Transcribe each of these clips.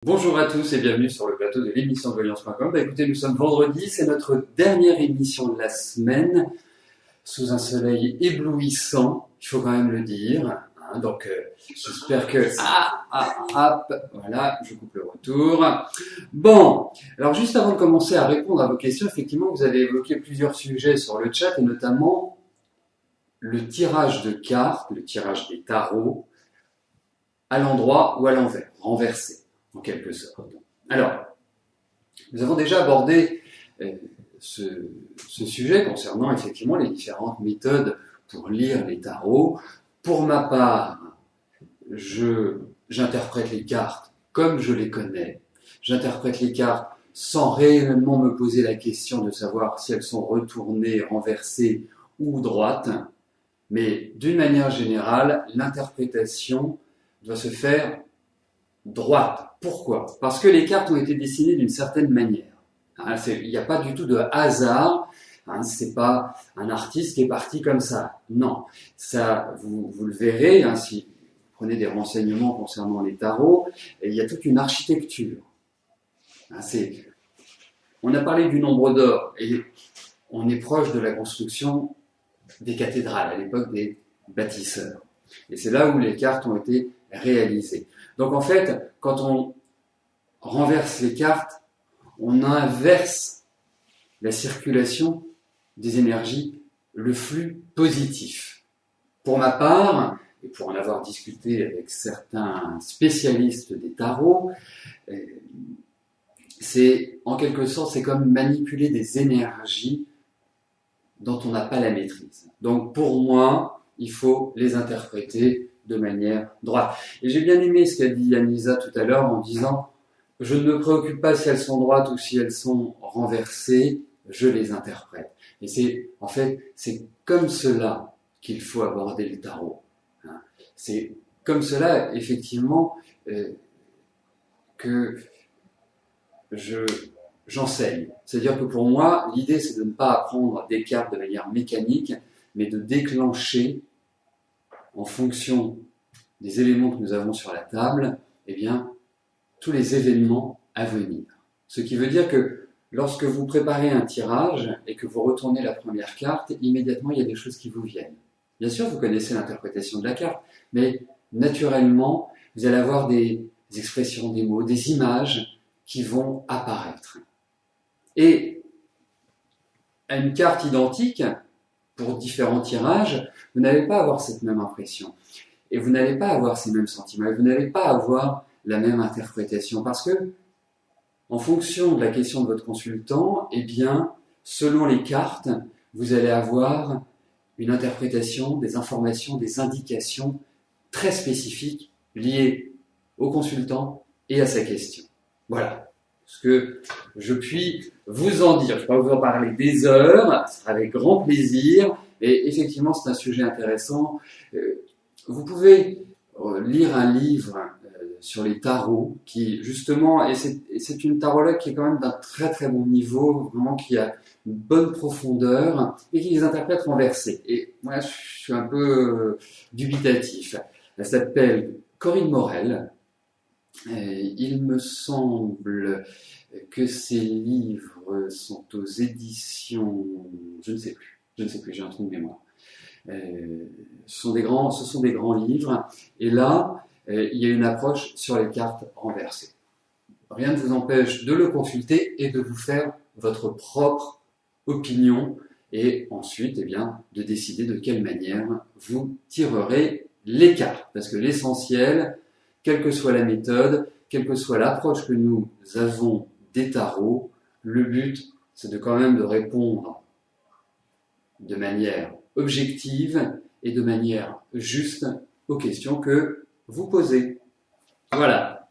Bonjour à tous et bienvenue sur le plateau de l'émission de Voyance.com. Écoutez, nous sommes vendredi, c'est notre dernière émission de la semaine, sous un soleil éblouissant, il faut quand même le dire. Donc, j'espère que... voilà, je coupe le retour. Bon, alors juste avant de commencer à répondre à vos questions, effectivement, vous avez évoqué plusieurs sujets sur le chat, et notamment le tirage de cartes, le tirage des tarots, à l'endroit ou à l'envers, renversé, en quelque sorte. Alors, nous avons déjà abordé ce sujet concernant effectivement les différentes méthodes pour lire les tarots. Pour ma part, j'interprète les cartes comme je les connais. J'interprète les cartes sans réellement me poser la question de savoir si elles sont retournées, renversées ou droites. Mais d'une manière générale, l'interprétation doit se faire droite. Pourquoi? Parce que les cartes ont été dessinées d'une certaine manière. Il n'y a pas du tout de hasard. C'est pas un artiste qui est parti comme ça. Non, ça, vous le verrez si vous prenez des renseignements concernant les tarots. Il y a toute une architecture. On a parlé du nombre d'or et on est proche de la construction des cathédrales à l'époque des bâtisseurs. Et c'est là où les cartes ont été réalisées. Donc en fait, quand on renverse les cartes, on inverse la circulation des énergies, le flux positif. Pour ma part, et pour en avoir discuté avec certains spécialistes des tarots, c'est en quelque sorte, c'est comme manipuler des énergies dont on n'a pas la maîtrise. Donc pour moi, il faut les interpréter de manière droite. Et j'ai bien aimé ce qu'a dit Anisa tout à l'heure en disant « Je ne me préoccupe pas si elles sont droites ou si elles sont renversées, je les interprète. » Et c'est comme cela qu'il faut aborder le tarot. C'est comme cela, effectivement, que j'enseigne. C'est-à-dire que pour moi, l'idée, c'est de ne pas apprendre des cartes de manière mécanique, mais de déclencher, en fonction des éléments que nous avons sur la table, tous les événements à venir. Ce qui veut dire que lorsque vous préparez un tirage et que vous retournez la première carte, immédiatement, il y a des choses qui vous viennent. Bien sûr, vous connaissez l'interprétation de la carte, mais naturellement, vous allez avoir des expressions, des mots, des images qui vont apparaître. Et à une carte identique, pour différents tirages, vous n'allez pas avoir cette même impression. Et vous n'allez pas avoir ces mêmes sentiments. Et vous n'allez pas avoir la même interprétation. Parce que, en fonction de la question de votre consultant, selon les cartes, vous allez avoir une interprétation, des informations, des indications très spécifiques liées au consultant et à sa question. Voilà ce que je puis vous en dire. Je peux vous en parler des heures, ce sera avec grand plaisir. Et effectivement, c'est un sujet intéressant. Vous pouvez lire un livre sur les tarots qui, justement, et c'est une tarologue qui est quand même d'un très très bon niveau, vraiment qui a une bonne profondeur et qui les interprète renversés. Et moi, je suis un peu dubitatif. Elle s'appelle Corinne Morel. Il me semble que ces livres sont aux éditions... Je ne sais plus, j'ai un trou de mémoire. Ce sont des grands livres. Et là, il y a une approche sur les cartes renversées. Rien ne vous empêche de le consulter et de vous faire votre propre opinion et ensuite, de décider de quelle manière vous tirerez les cartes. Parce que l'essentiel, quelle que soit la méthode, quelle que soit l'approche que nous avons des tarots, le but, c'est quand même de répondre de manière objective et de manière juste aux questions que vous posez. Voilà.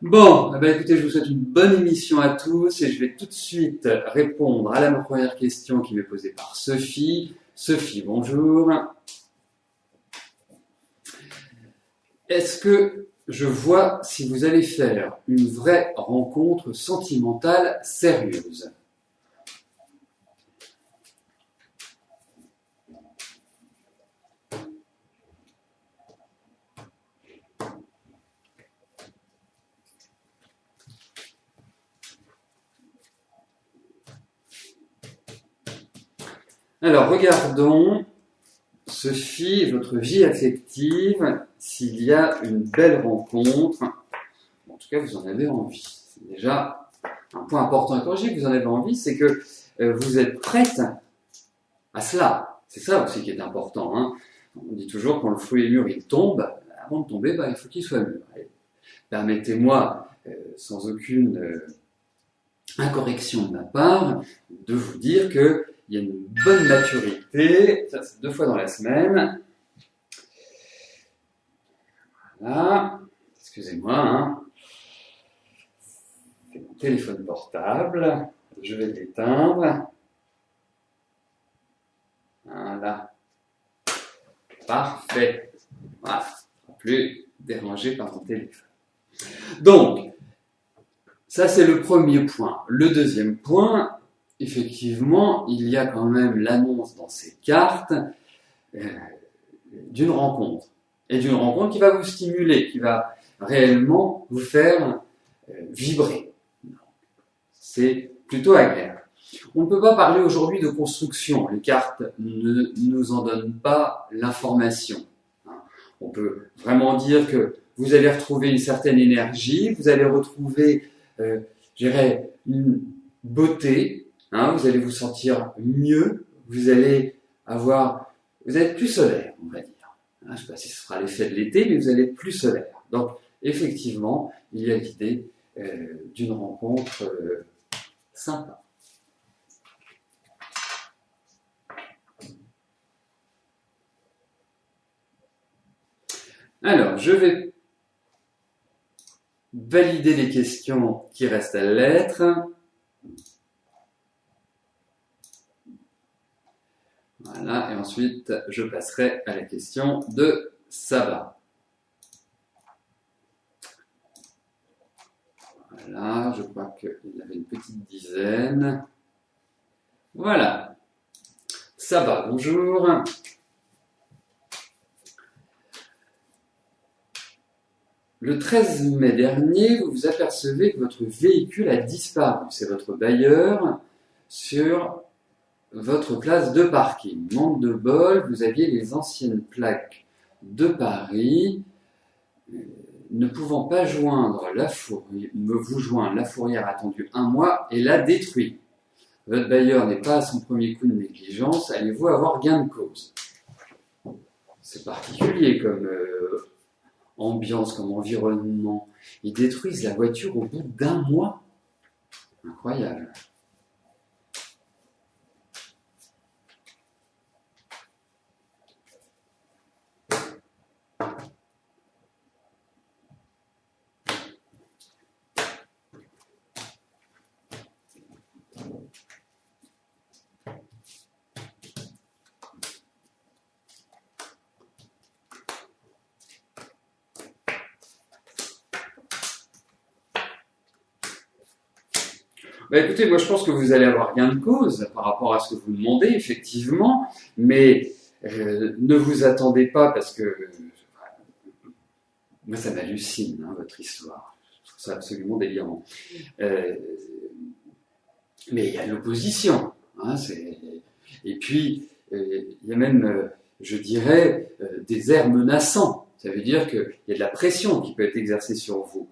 Bon, écoutez, je vous souhaite une bonne émission à tous et je vais tout de suite répondre à la première question qui m'est posée par Sophie. Sophie, bonjour. Est-ce que je vois si vous allez faire une vraie rencontre sentimentale sérieuse? Alors, regardons, Sophie, votre vie affective, s'il y a une belle rencontre. En tout cas, vous en avez envie. C'est déjà un point important. Et quand je dis que vous en avez envie, c'est que vous êtes prête à cela. C'est ça aussi qui est important. Hein. On dit toujours quand le fruit est mûr, il tombe. Avant de tomber, il faut qu'il soit mûr. Permettez-moi, sans aucune incorrection de ma part, de vous dire qu'il y a une bonne maturité. Ça, c'est 2 fois dans la semaine. Voilà. Excusez-moi. Hein. C'est mon téléphone portable. Je vais l'éteindre. Voilà. Parfait. Voilà. Plus dérangé par mon téléphone. Donc, ça c'est le premier point. Le deuxième point, effectivement, il y a quand même l'annonce dans ces cartes d'une rencontre. Et d'une rencontre qui va vous stimuler, qui va réellement vous faire vibrer. C'est plutôt agréable. On ne peut pas parler aujourd'hui de construction. Les cartes ne nous en donnent pas l'information. On peut vraiment dire que vous allez retrouver une certaine énergie, vous allez retrouver, je dirais, une beauté, hein, vous allez vous sentir mieux, vous allez être plus solaire, on va dire. Hein, je ne sais pas si ce sera l'effet de l'été, mais vous allez être plus solaire. Donc, effectivement, il y a l'idée d'une rencontre sympa. Alors, je vais valider les questions qui restent à l'être. Voilà, et ensuite, je passerai à la question de Saba. Voilà, je crois qu'il y avait une petite dizaine. Voilà. Saba, bonjour. Le 13 mai dernier, vous vous apercevez que votre véhicule a disparu. C'est votre bailleur sur votre place de parking. Manque de bol, vous aviez les anciennes plaques de Paris. Ne pouvant pas joindre vous joindre, la fourrière a attendu 1 mois et l'a détruit. Votre bailleur n'est pas à son premier coup de négligence. Allez-vous avoir gain de cause? C'est particulier comme ambiance, comme environnement. Ils détruisent la voiture au bout d'1 mois. Incroyable. Écoutez, moi je pense que vous allez avoir gain de cause par rapport à ce que vous demandez, effectivement, mais ne vous attendez pas parce que moi ça m'hallucine, hein, votre histoire. Je trouve ça absolument délirant. Mais il y a l'opposition. Hein, et puis, il y a même, je dirais, des airs menaçants. Ça veut dire qu'il y a de la pression qui peut être exercée sur vous.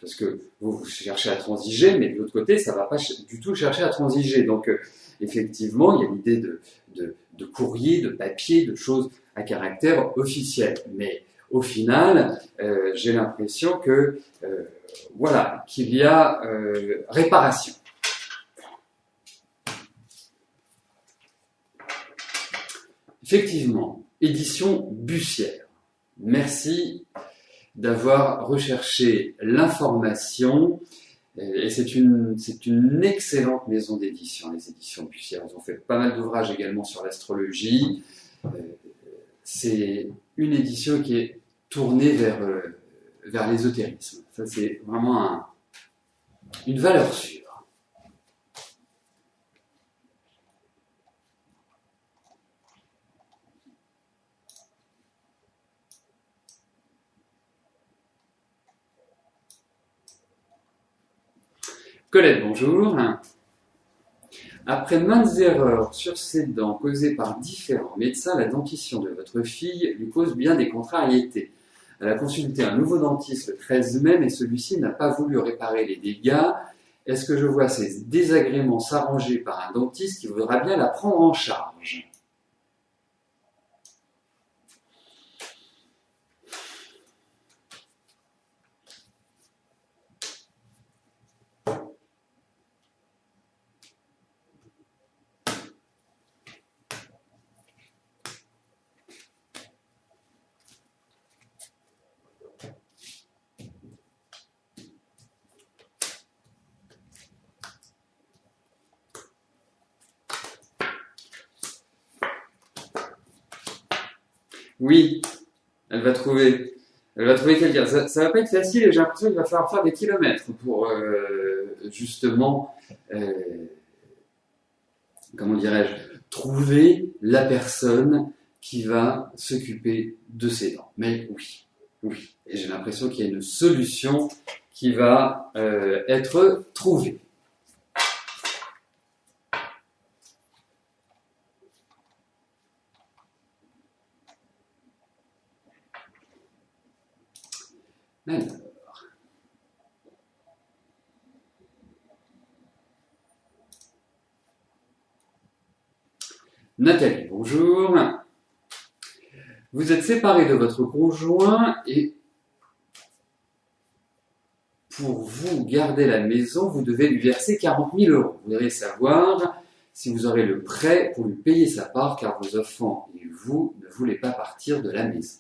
Parce que vous cherchez à transiger, mais de l'autre côté, ça ne va pas du tout chercher à transiger. Donc, effectivement, il y a l'idée de courrier, de papier, de choses à caractère officiel. Mais au final, j'ai l'impression que, voilà, qu'il y a réparation. Effectivement, édition Bussière. Merci d'avoir recherché l'information. Et c'est une excellente maison d'édition, les éditions Bussière. Ils ont fait pas mal d'ouvrages également sur l'astrologie. C'est une édition qui est tournée vers l'ésotérisme. Ça, c'est vraiment une valeur sûre. Colette, bonjour. Après maintes erreurs sur ses dents causées par différents médecins, la dentition de votre fille lui cause bien des contrariétés. Elle a consulté un nouveau dentiste le 13 mai, mais celui-ci n'a pas voulu réparer les dégâts. Est-ce que je vois ces désagréments s'arranger par un dentiste qui voudra bien la prendre en charge? Oui, elle va trouver. Elle va trouver quelqu'un. Ça va pas être facile et j'ai l'impression qu'il va falloir faire des kilomètres pour justement, comment dirais-je, trouver la personne qui va s'occuper de ses dents. Mais oui, oui. Et j'ai l'impression qu'il y a une solution qui va être trouvée. Alors, Nathalie, bonjour. Vous êtes séparé de votre conjoint et pour vous garder la maison, vous devez lui verser 40 000 €. Vous voudrez savoir si vous aurez le prêt pour lui payer sa part car vos enfants et vous ne voulez pas partir de la maison.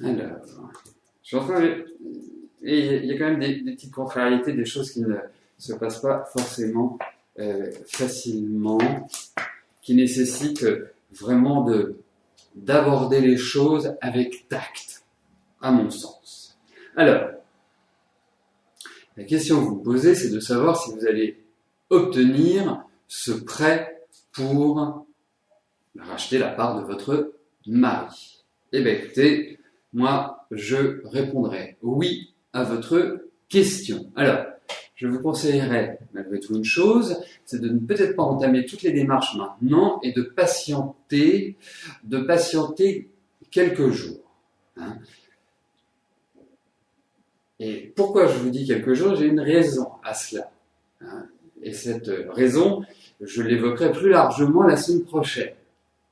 Alors, je suis en train de... Et il y a quand même des petites contrariétés, des choses qui ne se passent pas forcément facilement, qui nécessitent vraiment d'aborder les choses avec tact, à mon sens. Alors, la question que vous me posez, c'est de savoir si vous allez obtenir ce prêt pour racheter la part de votre mari. Eh bien, écoutez, moi, je répondrai oui à votre question. Alors, je vous conseillerais malgré tout une chose, c'est de ne peut-être pas entamer toutes les démarches maintenant et de patienter quelques jours. Hein. Et pourquoi je vous dis quelques jours? J'ai une raison à cela. Hein. Et cette raison, je l'évoquerai plus largement la semaine prochaine.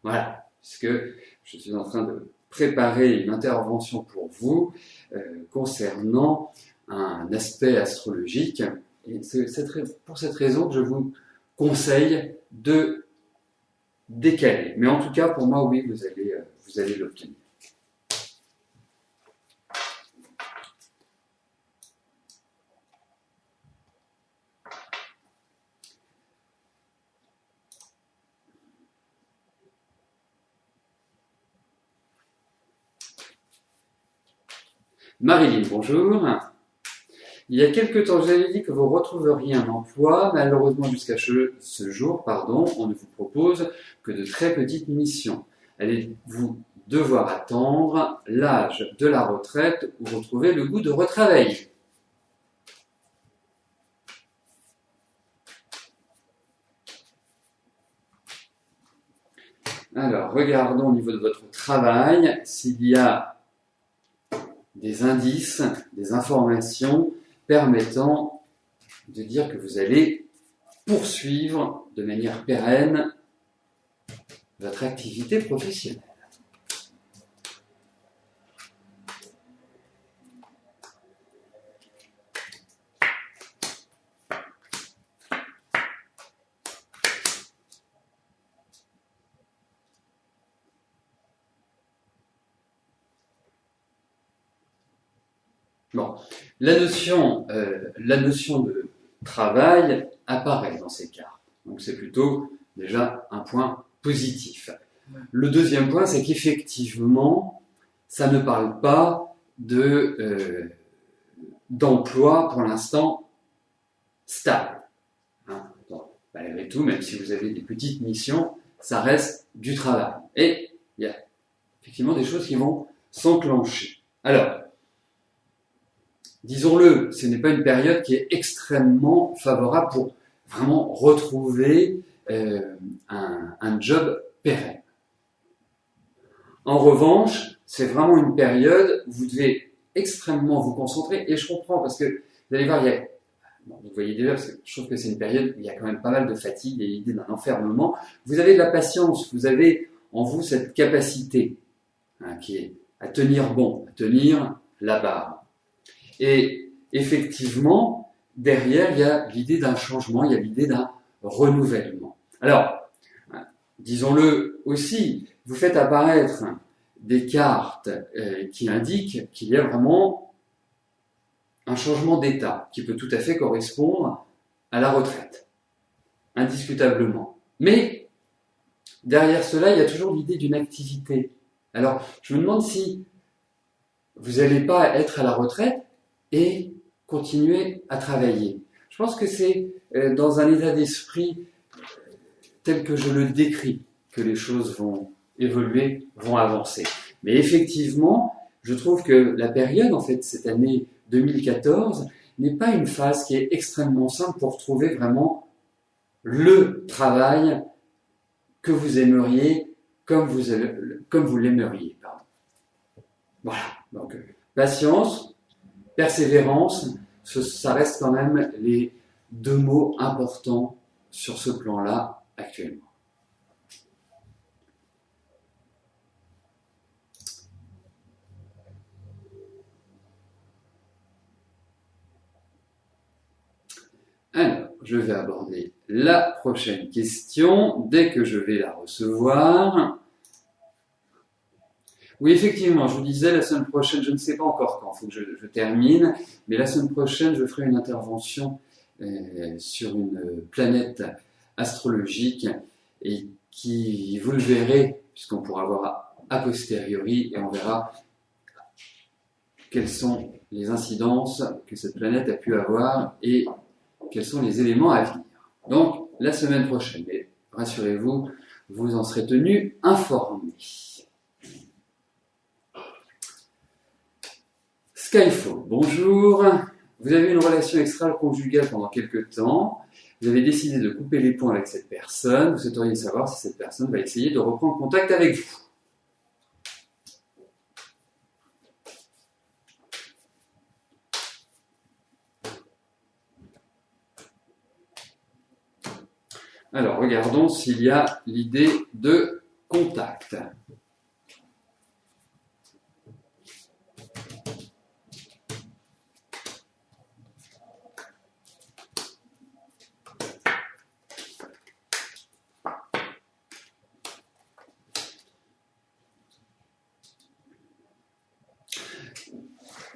Voilà, puisque je suis en train de préparer une intervention pour vous concernant un aspect astrologique. Et c'est pour cette raison que je vous conseille de décaler. Mais en tout cas, pour moi, oui, vous allez l'obtenir. Marilyn, bonjour. Il y a quelque temps, vous avez dit que vous retrouveriez un emploi. Malheureusement, jusqu'à ce jour, on ne vous propose que de très petites missions. Allez-vous devoir attendre l'âge de la retraite ou retrouver le goût de retravailler? Alors, regardons au niveau de votre travail s'il y a des indices, des informations permettant de dire que vous allez poursuivre de manière pérenne votre activité professionnelle. Bon, la notion de travail apparaît dans ces cartes. Donc c'est plutôt déjà un point positif. le deuxième point, c'est qu'effectivement, ça ne parle pas d'emploi pour l'instant stable. Hein. Donc, malgré tout, même si vous avez des petites missions, ça reste du travail. Et il y a effectivement des choses qui vont s'enclencher. Alors, disons-le, ce n'est pas une période qui est extrêmement favorable pour vraiment retrouver un job pérenne. En revanche, c'est vraiment une période où vous devez extrêmement vous concentrer, et je comprends parce que vous allez voir, vous voyez déjà, parce que je trouve que c'est une période où il y a quand même pas mal de fatigue et l'idée d'un enfermement. Vous avez de la patience, vous avez en vous cette capacité qui est à tenir bon, à tenir la barre. Et effectivement, derrière, il y a l'idée d'un changement, il y a l'idée d'un renouvellement. Alors, disons-le aussi, vous faites apparaître des cartes qui indiquent qu'il y a vraiment un changement d'état qui peut tout à fait correspondre à la retraite, indiscutablement. Mais derrière cela, il y a toujours l'idée d'une activité. Alors, je me demande si vous n'allez pas être à la retraite et continuer à travailler. Je pense que c'est dans un état d'esprit tel que je le décris que les choses vont évoluer, vont avancer. Mais effectivement, je trouve que la période, en fait, cette année 2014, n'est pas une phase qui est extrêmement simple pour trouver vraiment le travail que vous aimeriez comme vous l'aimeriez. Voilà. Donc, patience, persévérance, ça reste quand même les deux mots importants sur ce plan-là actuellement. Alors, je vais aborder la prochaine question dès que je vais la recevoir. Oui, effectivement, je vous disais, la semaine prochaine, je ne sais pas encore quand, il faut que je termine, mais la semaine prochaine, je ferai une intervention sur une planète astrologique et qui, vous le verrez, puisqu'on pourra voir a posteriori et on verra quelles sont les incidences que cette planète a pu avoir et quels sont les éléments à venir. Donc, la semaine prochaine, mais rassurez-vous, vous en serez tenus informés. Skyfall, bonjour. Vous avez une relation extra-conjugale pendant quelques temps. Vous avez décidé de couper les ponts avec cette personne. Vous souhaiteriez savoir si cette personne va essayer de reprendre contact avec vous. Alors, regardons s'il y a l'idée de contact.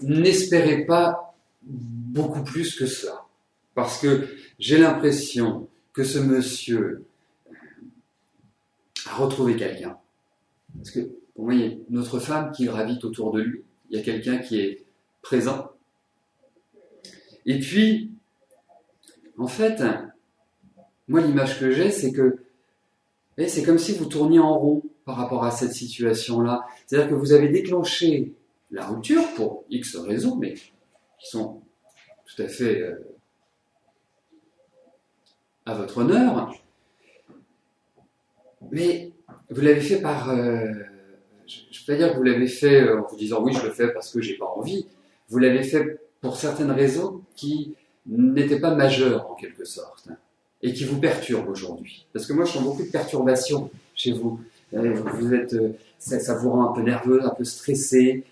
N'espérez pas beaucoup plus que ça, parce que j'ai l'impression que ce monsieur a retrouvé quelqu'un. Parce que, vous voyez, notre femme qui gravite autour de lui, il y a quelqu'un qui est présent. Et puis, en fait, moi l'image que j'ai, c'est que c'est comme si vous tourniez en rond par rapport à cette situation-là. C'est-à-dire que vous avez déclenché la rupture pour X raisons, mais qui sont tout à fait à votre honneur. Mais vous l'avez fait par... je ne vais pas dire que vous l'avez fait en vous disant oui, je le fais parce que j'ai pas envie. Vous l'avez fait pour certaines raisons qui n'étaient pas majeures en quelque sorte et qui vous perturbent aujourd'hui. Parce que moi, je sens beaucoup de perturbations chez vous. Vous êtes, ça vous rend un peu nerveux, un peu stressé.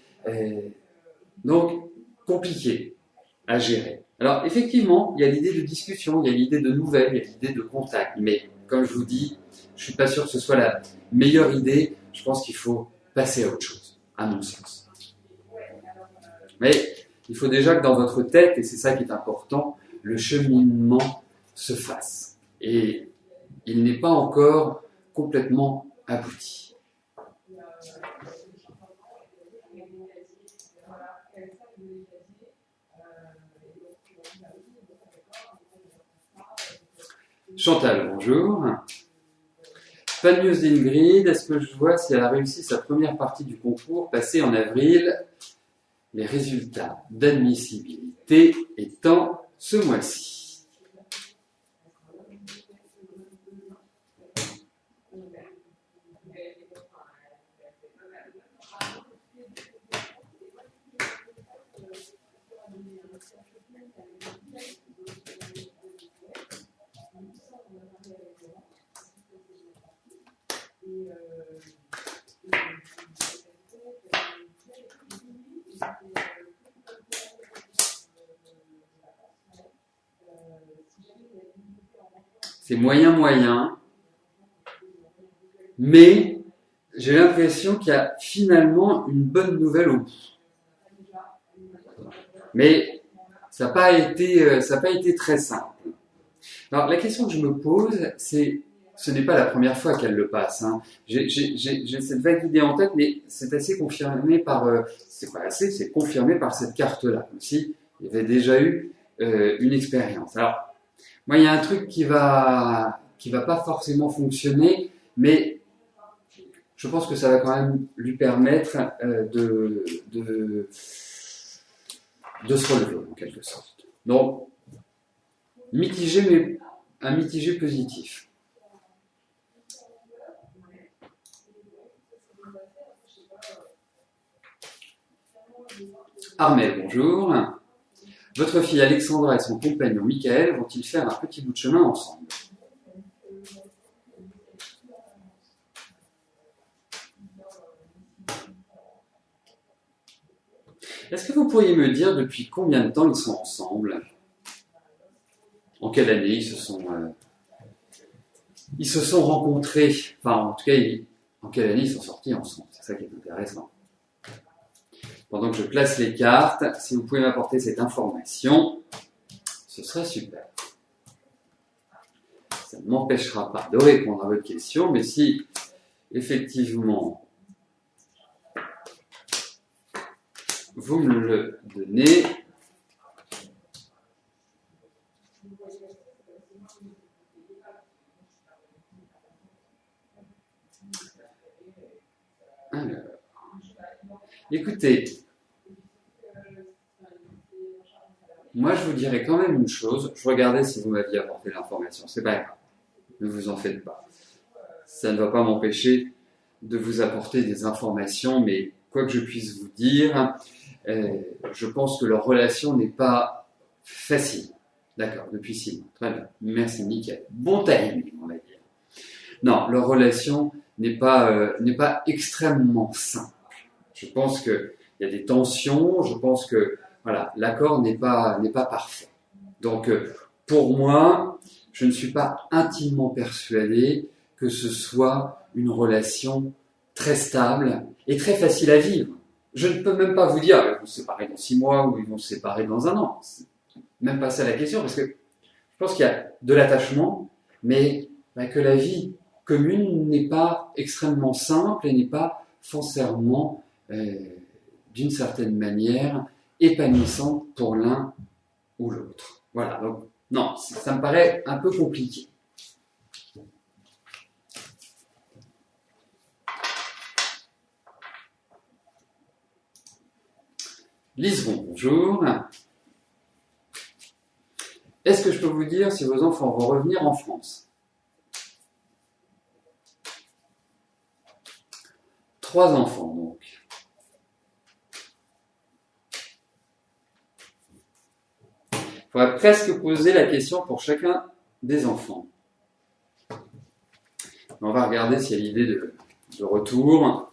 Donc, compliqué à gérer. Alors, effectivement, il y a l'idée de discussion, il y a l'idée de nouvelles, il y a l'idée de contact. Mais, comme je vous dis, je ne suis pas sûr que ce soit la meilleure idée. Je pense qu'il faut passer à autre chose, à mon sens. Mais il faut déjà que dans votre tête, et c'est ça qui est important, le cheminement se fasse. Et il n'est pas encore complètement abouti. Chantal, bonjour. Pas de news d'Ingrid. Est-ce que je vois si elle a réussi sa première partie du concours passé en avril? Les résultats d'admissibilité étant ce mois-ci. C'est moyen, mais j'ai l'impression qu'il y a finalement une bonne nouvelle au bout. Mais ça n'a pas été très simple. Alors la question que je me pose, c'est, ce n'est pas la première fois qu'elle le passe. Hein. J'ai cette vague idée en tête, mais c'est assez confirmé par, c'est confirmé par cette carte-là, comme si il y avait déjà eu une expérience. Alors moi, il y a un truc qui va pas forcément fonctionner, mais je pense que ça va quand même lui permettre de se relever, en quelque sorte. Donc, mitigé, mais un mitigé positif. Armel, bonjour. Votre fille Alexandra et son compagnon Michael vont-ils faire un petit bout de chemin ensemble? Est-ce que vous pourriez me dire depuis combien de temps ils sont ensemble? En quelle année ils se sont rencontrés? Enfin, en tout cas, en quelle année ils sont sortis ensemble? C'est ça qui est intéressant. Pendant que je place les cartes, si vous pouvez m'apporter cette information, ce serait super. Ça ne m'empêchera pas de répondre à votre question, mais si effectivement vous me le donnez, alors, écoutez, moi je vous dirais quand même une chose, je regardais si vous m'aviez apporté l'information, c'est pas grave, ne vous en faites pas. Ça ne va pas m'empêcher de vous apporter des informations, mais quoi que je puisse vous dire, je pense que leur relation n'est pas facile. D'accord, depuis 6 mois. Très bien. Merci, nickel. Bon timing, on va dire. Non, leur relation n'est pas extrêmement simple. Je pense qu'il y a des tensions, je pense que voilà, l'accord n'est pas parfait. Donc, pour moi, je ne suis pas intimement persuadé que ce soit une relation très stable et très facile à vivre. Je ne peux même pas vous dire, ils vont se séparer dans 6 mois ou ils vont se séparer dans 1 an. C'est même pas ça la question, parce que je pense qu'il y a de l'attachement, mais que la vie commune n'est pas extrêmement simple et n'est pas foncièrement, d'une certaine manière, épanouissante pour l'un ou l'autre. Voilà, donc non, ça me paraît un peu compliqué. Lisbon, bonjour. Est-ce que je peux vous dire si vos enfants vont revenir en France? 3 enfants, donc. Il faudrait presque poser la question pour chacun des enfants. On va regarder s'il y a l'idée de retour.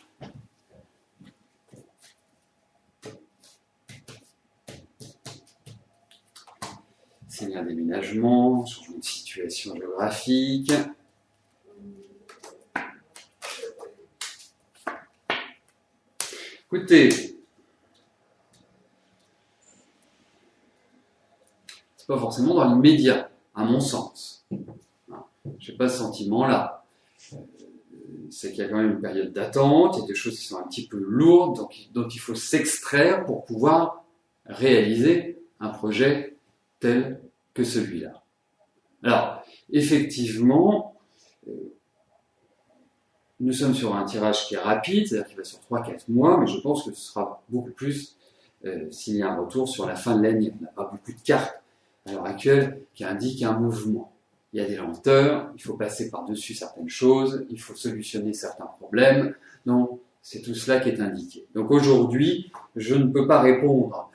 C'est un déménagement, changement de situation géographique. Écoutez, c'est pas forcément dans l'immédiat, à mon sens. Je n'ai pas ce sentiment-là. C'est qu'il y a quand même une période d'attente, il y a des choses qui sont un petit peu lourdes, dont il faut s'extraire pour pouvoir réaliser un projet tel que celui-là. Alors, effectivement, nous sommes sur un tirage qui est rapide, c'est-à-dire qu'il va sur 3-4 mois, mais je pense que ce sera beaucoup plus s'il y a un retour sur la fin de l'année. On n'a pas beaucoup de cartes à l'heure actuelle qui indiquent un mouvement. Il y a des lenteurs, il faut passer par-dessus certaines choses, il faut solutionner certains problèmes. Donc, c'est tout cela qui est indiqué. Donc aujourd'hui, je ne peux pas répondre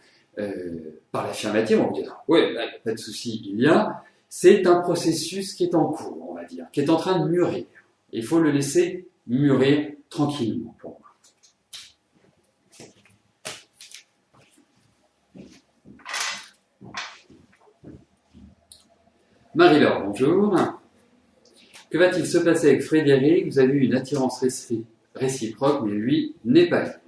par l'affirmative. On va dire, oui, pas de souci, il y a. C'est un processus qui est en cours, on va dire, qui est en train de mûrir. Il faut le laisser mûrir tranquillement pour moi. Marie-Laure, bonjour. Que va-t-il se passer avec Frédéric? Vous avez eu une attirance réciproque, mais lui n'est pas libre.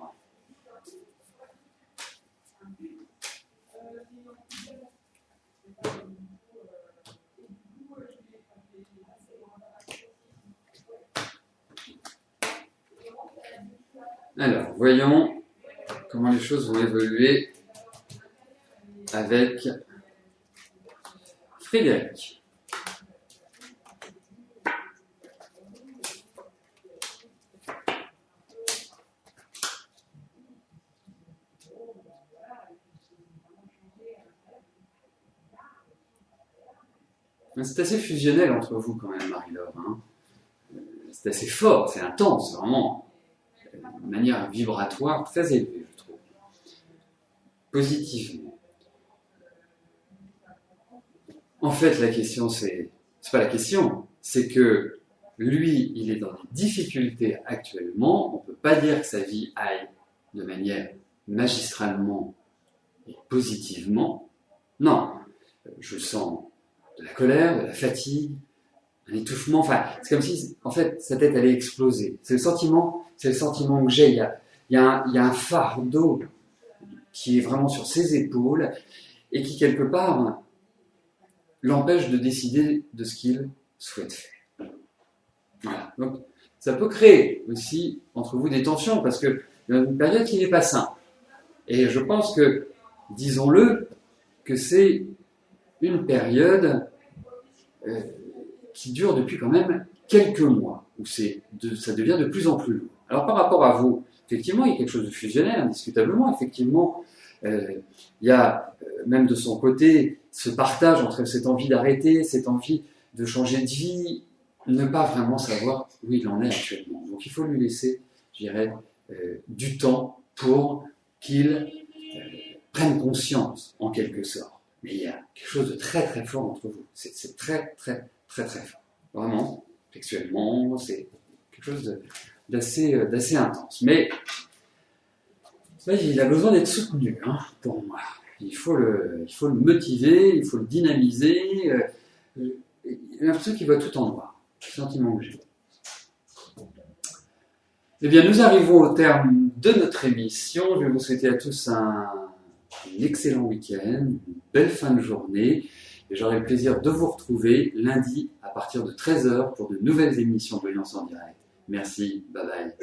Alors, voyons comment les choses vont évoluer avec Frédéric. C'est assez fusionnel entre vous quand même, Marie-Laure. Hein. C'est assez fort, c'est intense, vraiment. De manière vibratoire très élevée, je trouve. Positivement. En fait, la question, c'est pas la question, c'est que lui, il est dans des difficultés actuellement. On ne peut pas dire que sa vie aille de manière magistralement et positivement. Non, je sens de la colère, de la fatigue, un étouffement. Enfin, c'est comme si, en fait, sa tête allait exploser. C'est le sentiment que j'ai. Il y a un fardeau qui est vraiment sur ses épaules et qui, quelque part, l'empêche de décider de ce qu'il souhaite faire. Voilà. Donc, ça peut créer aussi entre vous des tensions parce que il y a une période qui n'est pas simple. Et je pense que, disons-le, que c'est une période qui dure depuis quand même quelques mois, où ça devient de plus en plus lourd. Alors par rapport à vous, effectivement, il y a quelque chose de fusionnel, indiscutablement. Effectivement, il y a même de son côté ce partage entre cette envie d'arrêter, cette envie de changer de vie, ne pas vraiment savoir où il en est actuellement. Donc il faut lui laisser, je dirais, du temps pour qu'il prenne conscience, en quelque sorte. Mais il y a quelque chose de très très fort entre vous. C'est très très très très fort. Vraiment, textuellement, c'est quelque chose d'assez intense. Mais il a besoin d'être soutenu, hein, pour moi. Il faut le motiver, il faut le dynamiser. J'ai l'impression qu'il voit tout en noir. C'est le sentiment que j'ai. Eh bien, nous arrivons au terme de notre émission. Je vais vous souhaiter à tous un excellent week-end, une belle fin de journée. Et j'aurai le plaisir de vous retrouver lundi à partir de 13h pour de nouvelles émissions Voyance en direct. Merci, bye bye.